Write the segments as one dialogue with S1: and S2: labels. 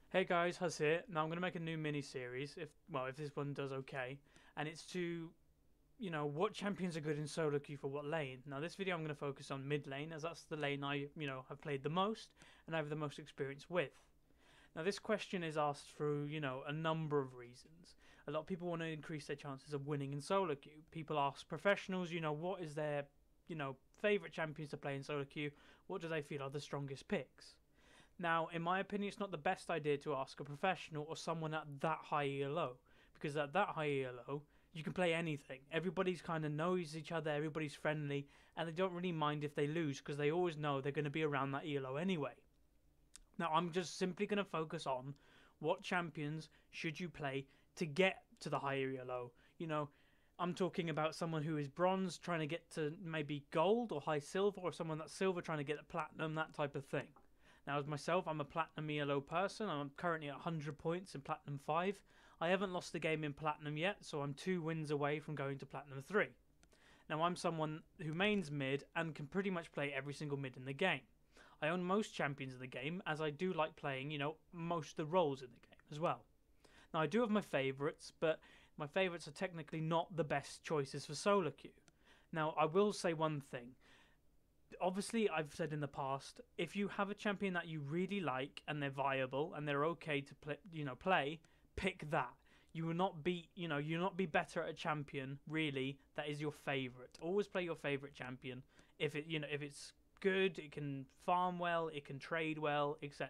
S1: Hey guys, Huzz here. Now I'm going to make a new mini series if this one does okay, and it's to what champions are good in solo queue for what lane. Now this video I'm going to focus on mid lane as that's the lane I have played the most and I have the most experience with. Now this question is asked through a number of reasons. A lot of people want to increase their chances of winning in solo queue. People ask professionals, what is their favorite champions to play in solo queue? What do they feel are the strongest picks? Now, in my opinion, it's not the best idea to ask a professional or someone at that high ELO, because at that high ELO, you can play anything. Everybody's kind of knows each other, everybody's friendly, and they don't really mind if they lose, because they always know they're going to be around that ELO anyway. Now, I'm just simply going to focus on what champions should you play to get to the higher ELO. I'm talking about someone who is bronze trying to get to maybe gold or high silver, or someone that's silver trying to get to platinum, that type of thing. Now, as myself, I'm a Platinum ELO person. I'm currently at 100 points in Platinum 5. I haven't lost a game in Platinum yet, so I'm 2 wins away from going to Platinum 3. Now, I'm someone who mains mid and can pretty much play every single mid in the game. I own most champions in the game, as I do like playing, most of the roles in the game as well. Now, I do have my favourites, but my favourites are technically not the best choices for solo queue. Now, I will say one thing. Obviously, I've said in the past, if you have a champion that you really like and they're viable and they're okay to play, pick that. You will not be, you'll not be better at a champion really that is your favorite. Always play your favorite champion. If it's good, it can farm well, it can trade well, etc.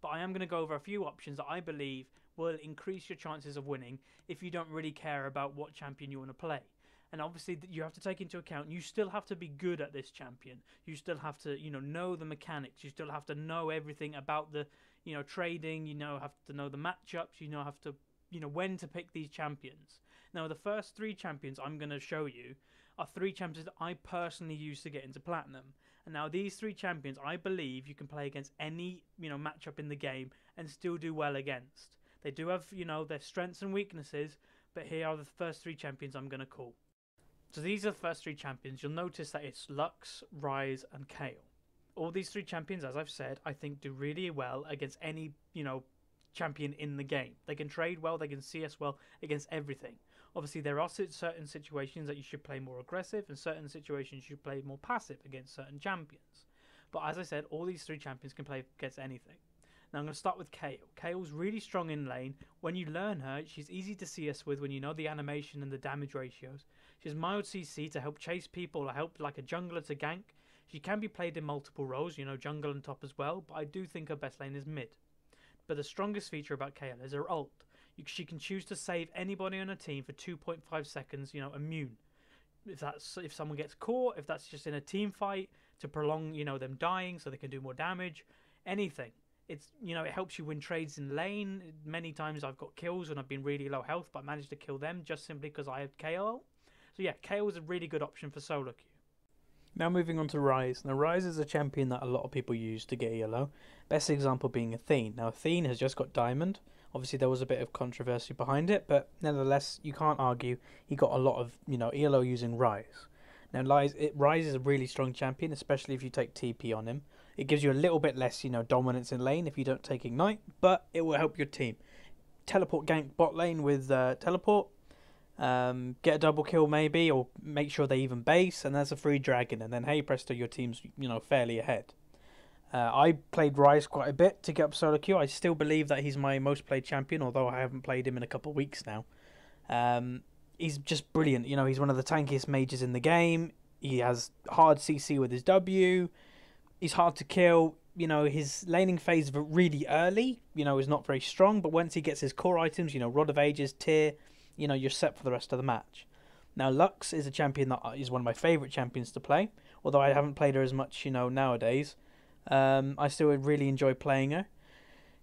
S1: But I am going to go over a few options that I believe will increase your chances of winning if you don't really care about what champion you want to play. And obviously, you have to take into account, you still have to be good at this champion. You still have to, know the mechanics. You still have to know everything about the, trading. Have to know the matchups. Have to, when to pick these champions. Now, the first 3 champions I'm going to show you are 3 champions that I personally use to get into Platinum. And now, these 3 champions, I believe you can play against any, matchup in the game and still do well against. They do have, their strengths and weaknesses, but here are the first 3 champions I'm going to call. So these are the first 3 champions. You'll notice that it's Lux, Ryze, and Kayle. All these 3 champions, as I've said, I think do really well against any, champion in the game. They can trade well, they can CS well against everything. Obviously, there are certain situations that you should play more aggressive, and certain situations you should play more passive against certain champions. But as I said, all these 3 champions can play against anything. Now I'm going to start with Kayle. Kayle's really strong in lane. When you learn her, she's easy to CS with when you know the animation and the damage ratios. She has mild CC to help chase people or help like a jungler to gank. She can be played in multiple roles, jungle and top as well, but I do think her best lane is mid. But the strongest feature about Kayle is her ult. She can choose to save anybody on a team for 2.5 seconds, immune. If someone gets caught, if that's just in a team fight to prolong, them dying so they can do more damage, anything. It helps you win trades in lane. Many times I've got kills when I've been really low health, but I managed to kill them just simply because I had Kayle. So yeah, Kayle is a really good option for solo queue. Now moving on to Ryze. Now Ryze is a champion that a lot of people use to get ELO. Best example being Athene. Now Athene has just got Diamond. Obviously there was a bit of controversy behind it, but nevertheless you can't argue he got a lot of ELO using Ryze. Now, Ryze is a really strong champion, especially if you take TP on him. It gives you a little bit less, dominance in lane if you don't take Ignite, but it will help your team. Teleport gank bot lane with teleport, get a double kill maybe, or make sure they even base, and there's a free dragon, and then hey presto, your team's, fairly ahead. I played Ryze quite a bit to get up solo queue. I still believe that he's my most played champion, although I haven't played him in a couple of weeks now. He's just brilliant. He's one of the tankiest mages in the game. He has hard CC with his W. He's hard to kill. His laning phase really early, is not very strong. But once he gets his core items, Rod of Ages, Tear, you're set for the rest of the match. Now, Lux is a champion that is one of my favourite champions to play. Although I haven't played her as much, nowadays. I still really enjoy playing her.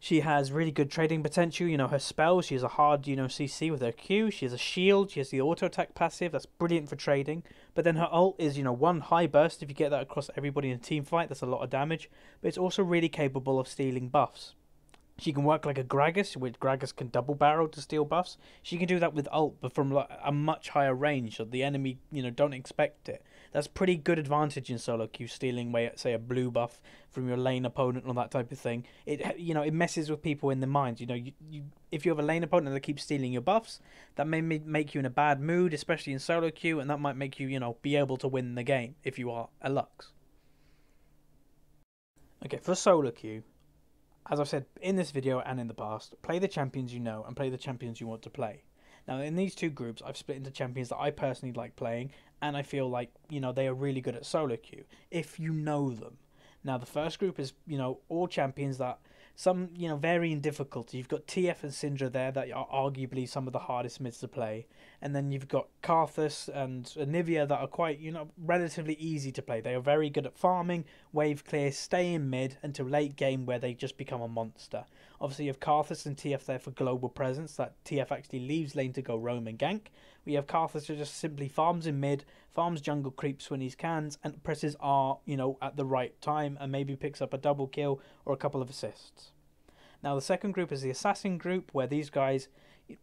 S1: She has really good trading potential, her spells, she has a hard, CC with her Q, she has a shield, she has the auto attack passive, that's brilliant for trading, but then her ult is, 1 high burst, if you get that across everybody in a team fight, that's a lot of damage, but it's also really capable of stealing buffs. She can work like a Gragas, which Gragas can double barrel to steal buffs. She can do that with ult, but from a much higher range, so the enemy, don't expect it.
S2: That's pretty good advantage in solo queue, stealing away, say, a blue buff from your lane opponent or that type of thing. It messes with people in their minds. If you have a lane opponent that keeps stealing your buffs, that may make you in a bad mood, especially in solo queue, and that might make you, be able to win the game if you are a Lux. Okay, for solo queue, as I've said in this video and in the past, play the champions you know and play the champions you want to play. Now, in these two groups, I've split into champions that I personally like playing, and I feel like, they are really good at solo queue, if you know them. Now, the first group is, all champions that some, vary in difficulty. You've got TF and Syndra there that are arguably some of the hardest mids to play. And then you've got Karthus and Anivia that are quite, relatively easy to play. They are very good at farming, wave clear, stay in mid until late game where they just become a monster. Obviously, you have Karthus and TF there for global presence, that TF actually leaves lane to go roam and gank. We have Karthus who just simply farms in mid, farms jungle creeps when he cans, and presses R, at the right time, and maybe picks up a double kill or a couple of assists. Now, the second group is the assassin group, where these guys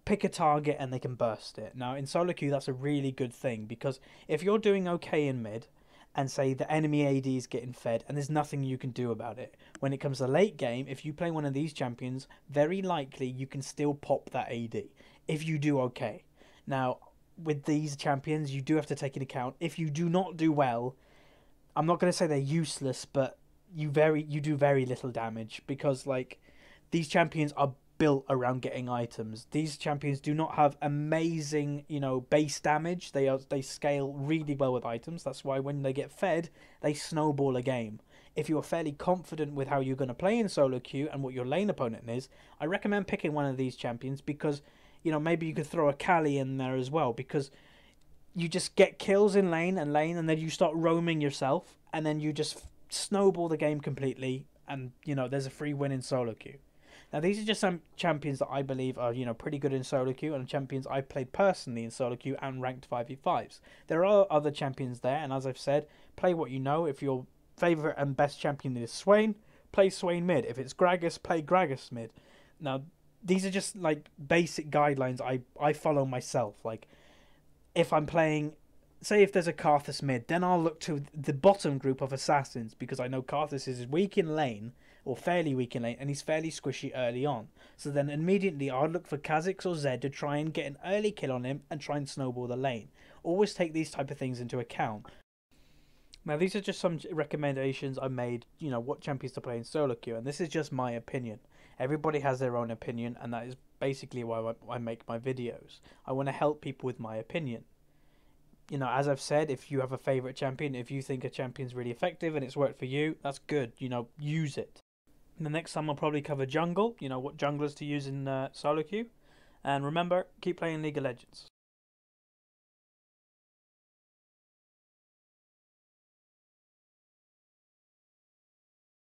S2: pick a target and they can burst it. Now, in solo queue, that's a really good thing, because if you're doing okay in mid, and say the enemy AD is getting fed and there's nothing you can do about it, when it comes to late game, if you play one of these champions, very likely you can still pop that AD if you do okay. Now, with these champions, you do have to take into account, if you do not do well, I'm not going to say they're useless, but you do very little damage, because these champions are built around getting items. These champions do not have amazing, base damage. They scale really well with items. That's why when they get fed, they snowball a game. If you're fairly confident with how you're going to play in solo queue and what your lane opponent is, I recommend picking one of these champions, because maybe you could throw a Kali in there as well, because you just get kills in lane, and then you start roaming yourself, and then you just snowball the game completely, and there's a free win in solo queue. Now, these are just some champions that I believe are, pretty good in solo queue, and champions I played personally in solo queue and ranked 5v5s. There are other champions there, and as I've said, play what you know. If your favourite and best champion is Swain, play Swain mid. If it's Gragas, play Gragas mid. Now, these are just, basic guidelines I follow myself. If I'm playing, say if there's a Karthus mid, then I'll look to the bottom group of assassins, because I know Karthus is weak in lane, or fairly weak in lane, and he's fairly squishy early on. So then immediately I'd look for Kha'Zix or Zed to try and get an early kill on him and try and snowball the lane. Always take these type of things into account. Now, these are just some recommendations I made, what champions to play in solo queue, and this is just my opinion. Everybody has their own opinion, and that is basically why I make my videos. I want to help people with my opinion. As I've said, if you have a favourite champion, if you think a champion's really effective and it's worked for you, that's good, use it. The next time I'll probably cover jungle, what junglers to use in solo queue. And remember, keep playing League of Legends.